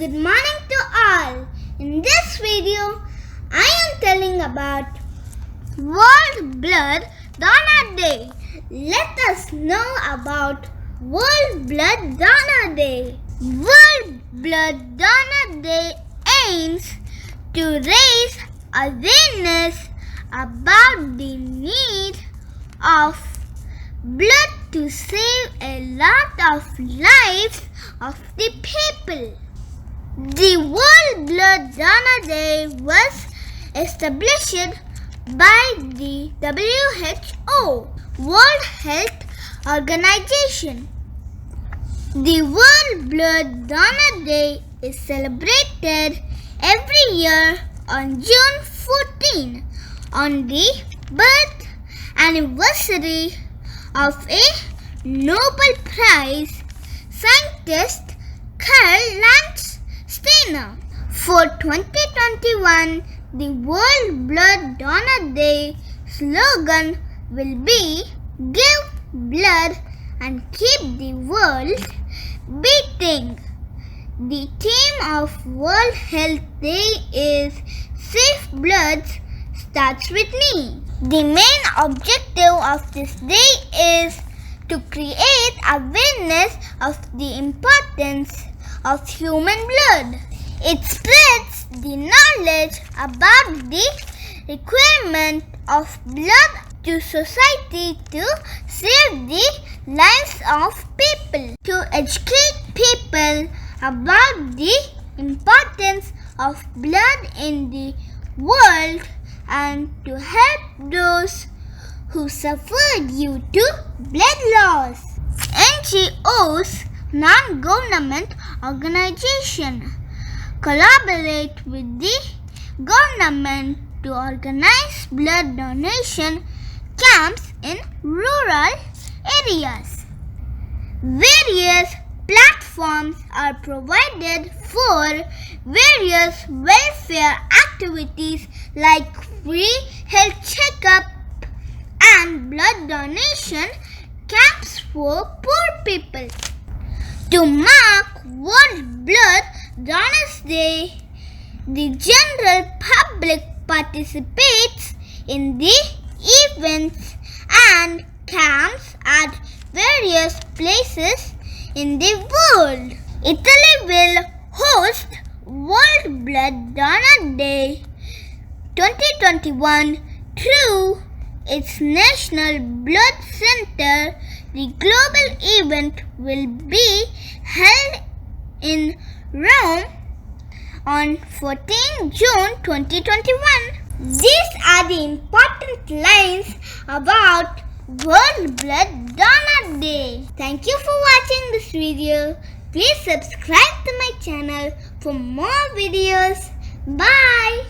Good morning to all. In this video, I am telling about World Blood Donor Day. Let us know about World Blood Donor Day. World Blood Donor Day aims to raise awareness about the need of blood to save a lot of lives of the people. The World Blood Donor Day was established by the WHO, World Health Organization. The World Blood Donor Day is celebrated every year on June 14 on the birth anniversary of a Nobel Prize scientist Carl Landsteiner. For 2021, the World Blood Donor Day slogan will be "Give blood and keep the world beating." The theme of World Health Day is "Safe Blood Starts with Me." The main objective of this day is to create awareness of the importance of human blood. It spreads the knowledge about the requirement of blood to society to save the lives of people. To educate people about the importance of blood in the world and to help those who suffered due to blood loss. NGOs, non-government organizations, collaborate with the government to organize blood donation camps in rural areas. Various platforms are provided for various welfare activities like free health checkup and blood donation camps for poor people. To mark World Blood Donors Day, the general public participates in the events and camps at various places in the world. Italy will host World Blood Donor Day 2021 through its National Blood Center. The global event will be held in Rome on 14 June 2021. These are the important lines about World Blood Donor Day. Thank you for watching this video. Please subscribe to my channel for more videos. Bye.